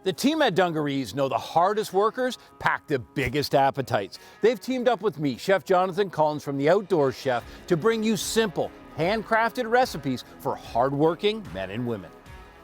The team at Dungarees know the hardest workers pack the biggest appetites. They've teamed up with me, Chef Jonathan Collins from The Outdoors Chef, to bring you simple, handcrafted recipes for hardworking men and women.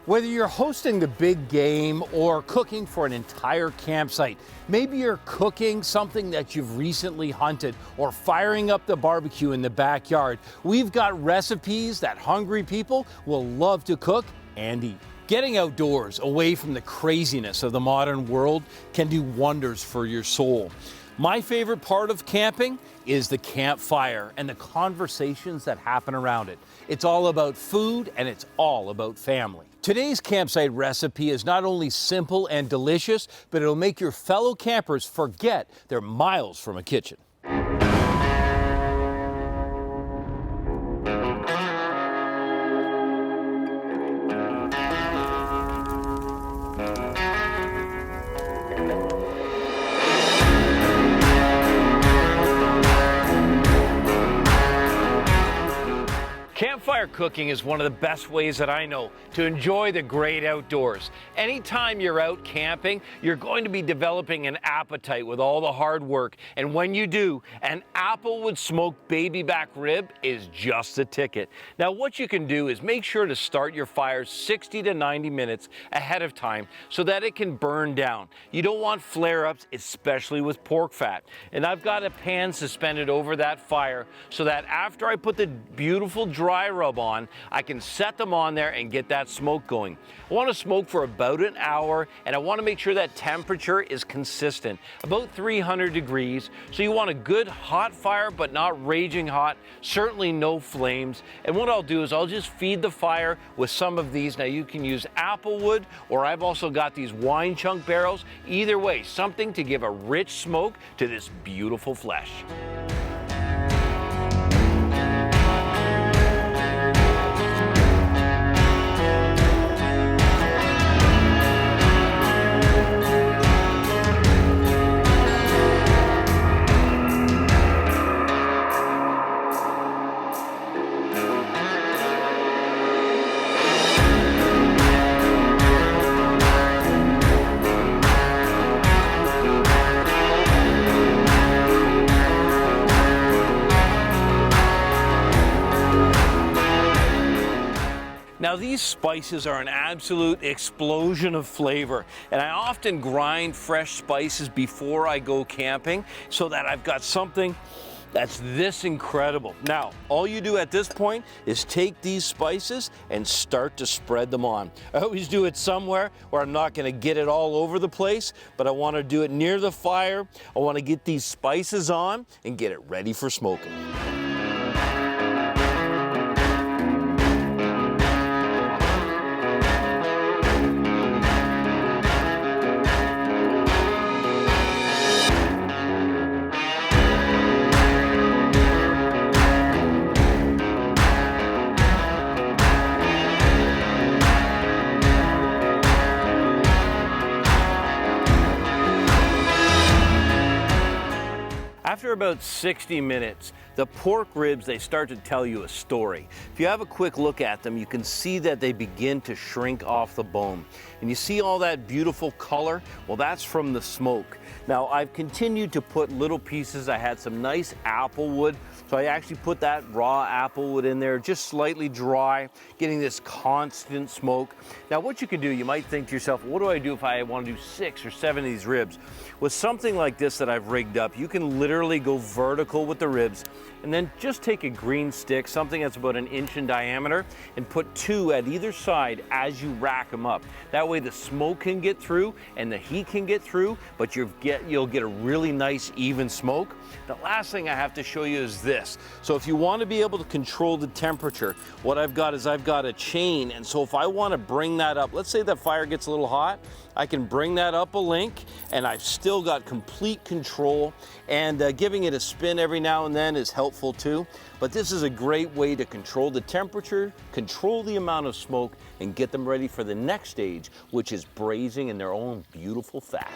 Whether you're hosting the big game or cooking for an entire campsite, maybe you're cooking something that you've recently hunted or firing up the barbecue in the backyard, we've got recipes that hungry people will love to cook and eat. Getting outdoors, away from the craziness of the modern world, can do wonders for your soul. My favorite part of camping is the campfire and the conversations that happen around it. It's all about food and it's all about family. Today's campsite recipe is not only simple and delicious, but it'll make your fellow campers forget they're miles from a kitchen. Campfire cooking is one of the best ways that I know to enjoy the great outdoors. Anytime you're out camping, you're going to be developing an appetite with all the hard work. And when you do, an applewood smoked baby back rib is just the ticket. Now, what you can do is make sure to start your fire 60 to 90 minutes ahead of time so that it can burn down. You don't want flare-ups, especially with pork fat. And I've got a pan suspended over that fire so that after I put the beautiful dry rub on, I can set them on there and get that smoke going. I want to smoke for about an hour, and I want to make sure that temperature is consistent, about 300 degrees. So you want a good hot fire, but not raging hot, certainly no flames. And what I'll do is I'll just feed the fire with some of these. Now you can use applewood, or I've also got these wine chunk barrels. Either way, something to give a rich smoke to this beautiful flesh. Now these spices are an absolute explosion of flavor, and I often grind fresh spices before I go camping so that I've got something that's this incredible. Now, all you do at this point is take these spices and start to spread them on. I always do it somewhere where I'm not gonna get it all over the place, but I wanna do it near the fire. I wanna get these spices on and get it ready for smoking. After about 60 minutes, the pork ribs, they start to tell you a story. If you have a quick look at them, you can see that they begin to shrink off the bone. And you see all that beautiful color? Well, that's from the smoke. Now, I've continued to put little pieces. I had some nice applewood, so I actually put that raw applewood in there, just slightly dry, getting this constant smoke. Now, what you can do, you might think to yourself, what do I do if I want to do 6 or 7 of these ribs? With something like this that I've rigged up, you can literally go vertical with the ribs and then just take a green stick, something that's about 1 inch in diameter, and put 2 at either side as you rack them up. That way the smoke can get through and the heat can get through, but you'll get a really nice even smoke. The last thing I have to show you is this. So if you want to be able to control the temperature, what I've got is I've got a chain, and so if I want to bring that up, let's say that fire gets a little hot, I can bring that up a link, and I've still got complete control, and giving it a spin every now and then is helpful too. But this is a great way to control the temperature, control the amount of smoke, and get them ready for the next stage, which is braising in their own beautiful fat.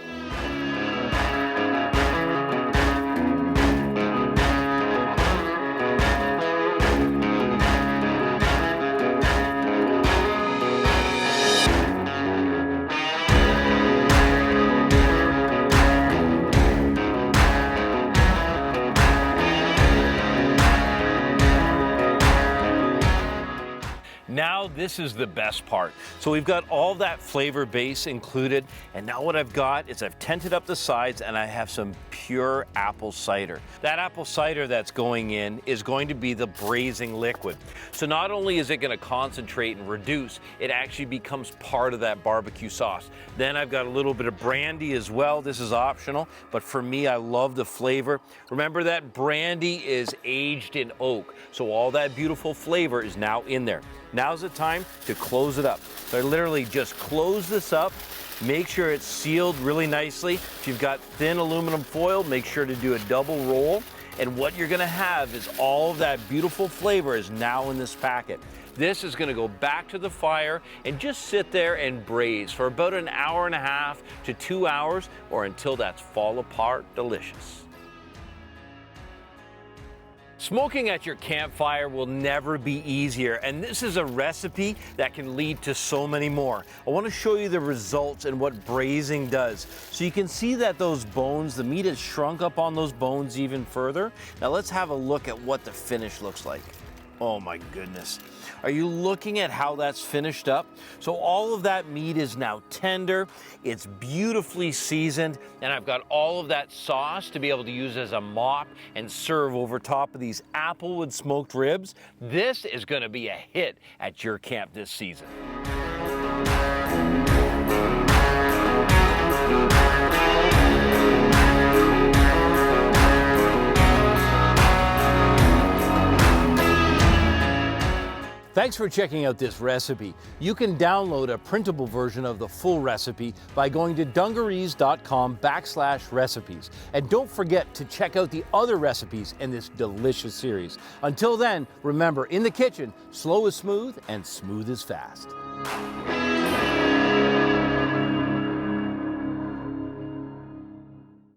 this is the best part. So we've got all that flavor base included, and now what I've got is I've tented up the sides and I have some pure apple cider. That apple cider that's going in is going to be the braising liquid. So not only is it going to concentrate and reduce, it actually becomes part of that barbecue sauce. Then I've got a little bit of brandy as well. This is optional, but for me, I love the flavor. Remember that brandy is aged in oak, so all that beautiful flavor is now in there. Now's the time to close it up. So I literally just close this up, make sure it's sealed really nicely. If you've got thin aluminum foil, make sure to do a double roll. And what you're gonna have is all of that beautiful flavor is now in this packet. This is gonna go back to the fire and just sit there and braise for about an hour and a half to 2 hours, or until that's fall apart delicious. Smoking at your campfire will never be easier, and this is a recipe that can lead to so many more. I want to show you the results and what braising does. So you can see that those bones, the meat has shrunk up on those bones even further. Now let's have a look at what the finish looks like. Oh my goodness. Are you looking at how that's finished up? So all of that meat is now tender, it's beautifully seasoned, and I've got all of that sauce to be able to use as a mop and serve over top of these applewood smoked ribs. This is gonna be a hit at your camp this season. Thanks for checking out this recipe. You can download a printable version of the full recipe by going to dungarees.com/recipes. And don't forget to check out the other recipes in this delicious series. Until then, remember, in the kitchen, slow is smooth and smooth is fast.